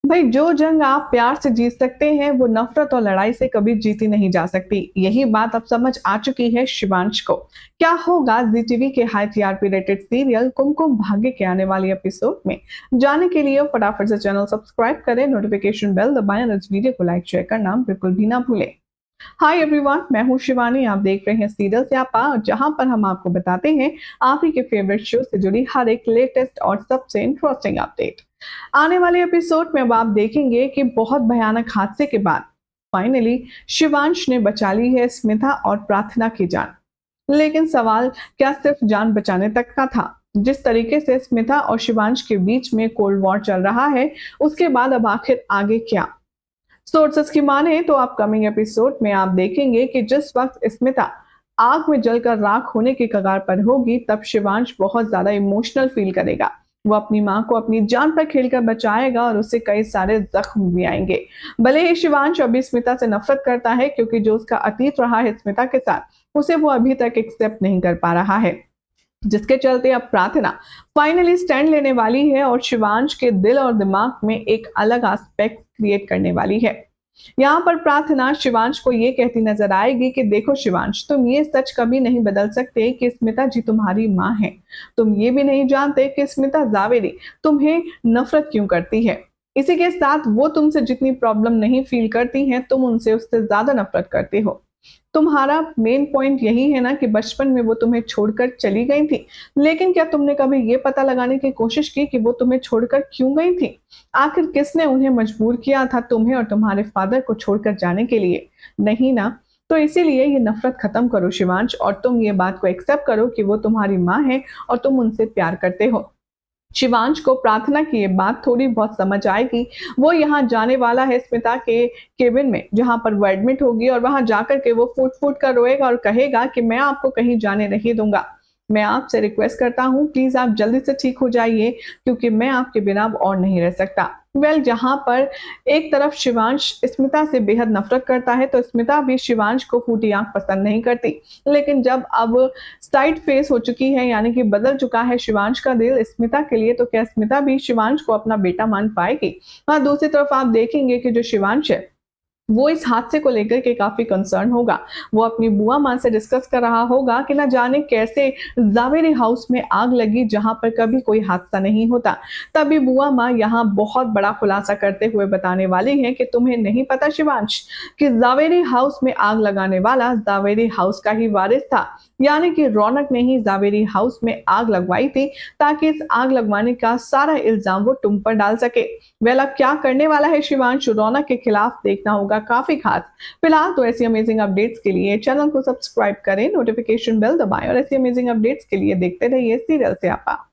भाई जो जंग आप प्यार से जीत सकते हैं वो नफरत और लड़ाई से कभी जीती नहीं जा सकती। यही बात अब समझ आ चुकी है शिवांश को। क्या होगा जी टीवी के high TRP rated serial Kumkum Bhagya के आने वाले एपिसोड में? जानने के लिए फटाफट से चैनल सब्सक्राइब करें, नोटिफिकेशन बेल दबाएं और इस वीडियो को लाइक शेयर करना बिल्कुल भी ना भूलें। हाय एवरीवन, मैं हूं शिवानी। आप देख रहे हैं सीरियल स्यापा, जहां पर हम आपको बताते हैं आप ही के फेवरेट शो से जुड़ी हर एक लेटेस्ट और सबसे इंटरेस्टिंग अपडेट। आने वाले एपिसोड में अब आप देखेंगे कि बहुत भयानक हादसे के बाद फाइनली शिवांश ने बचा ली है स्मिता और प्रार्थना की जान। लेकिन सवाल क्या सिर्फ जान बचाने तक का था? जिस तरीके से स्मिता और शिवांश के बीच में कोल्ड वॉर चल रहा है, उसके बाद अब आखिर आगे क्या? सोर्सेस की माने तो अपकमिंग एपिसोड में आप देखेंगे कि जिस वक्त स्मिता आग में जलकर राख होने के कगार पर होगी, तब शिवांश बहुत ज्यादा इमोशनल फील करेगा। वो अपनी मां को अपनी जान पर खेलकर बचाएगा और उसे कई सारे जख्म भी आएंगे। भले ही शिवांश अभी स्मिता से नफरत करता है, क्योंकि जो उसका अतीत रहा है स्मिता के साथ, उसे वो अभी तक एक्सेप्ट नहीं कर पा रहा है, जिसके चलते अब प्रार्थना फाइनली स्टैंड लेने वाली है और शिवांश के दिल और दिमाग में एक अलग एस्पेक्ट क्रिएट करने वाली है। यहाँ पर प्रार्थना शिवांश को ये कहती नजर आएगी कि देखो शिवांश, तुम ये सच कभी नहीं बदल सकते कि स्मिता जी तुम्हारी माँ है। तुम ये भी नहीं जानते कि स्मिता जावेरी तुम्हें नफरत क्यों करती है। इसी के साथ वो तुमसे जितनी प्रॉब्लम नहीं फील करती हैं, तुम उनसे उससे ज्यादा नफरत करते हो। तुम्हारा मेन पॉइंट यही है ना कि बचपन में वो तुम्हें छोड़कर चली गई थी, लेकिन क्या तुमने कभी ये पता लगाने की कोशिश की कि वो तुम्हें छोड़कर क्यों गई थी? आखिर किसने उन्हें मजबूर किया था तुम्हें और तुम्हारे फादर को छोड़कर जाने के लिए? नहीं ना। तो इसीलिए ये नफरत खत्म करो शिवांश, और तुम ये बात को एक्सेप्ट करो कि वो तुम्हारी माँ है और तुम उनसे प्यार करते हो। शिवांश को प्रार्थना की ये बात थोड़ी बहुत समझ आएगी। वो यहाँ जाने वाला है स्मिता के केबिन में, जहां पर वो एडमिट होगी, और वहां जाकर के वो फूट फूट कर रोएगा और कहेगा कि मैं आपको कहीं जाने नहीं दूंगा। मैं आपसे रिक्वेस्ट करता हूँ, प्लीज आप जल्दी से ठीक हो जाइए, क्योंकि मैं आपके बिना अब और नहीं रह सकता। जहां पर एक तरफ शिवांश स्मिता से बेहद नफरत करता है, तो स्मिता भी शिवांश को फूटी आंख पसंद नहीं करती। लेकिन जब अब साइड फेस हो चुकी है, यानी कि बदल चुका है शिवांश का दिल स्मिता के लिए, तो क्या स्मिता भी शिवांश को अपना बेटा मान पाएगी? हाँ, दूसरी तरफ आप देखेंगे कि जो शिवांश है वो इस हादसे को लेकर के काफी कंसर्न होगा। वो अपनी बुआ मां से डिस्कस कर रहा होगा कि ना जाने कैसे जावेरी हाउस में आग लगी, जहां पर कभी कोई हादसा नहीं होता। तभी बुआ मां यहाँ बहुत बड़ा खुलासा करते हुए बताने वाली है कि तुम्हें नहीं पता शिवांश, कि जावेरी हाउस में आग लगाने वाला जावेरी हाउस का ही वारिस था, यानी कि रौनक ने ही जावेरी हाउस में आग लगवाई थी, ताकि इस आग लगवाने का सारा इल्जाम वो तुम पर डाल सके। वेल, अब क्या करने वाला है शिवांश रौनक के खिलाफ, देखना होगा काफी खास। फिलहाल तो ऐसी अमेजिंग अपडेट्स के लिए चैनल को सब्सक्राइब करें, नोटिफिकेशन बेल दबाएं और ऐसी अमेजिंग अपडेट्स के लिए देखते रहिए सीरियल स्यापा।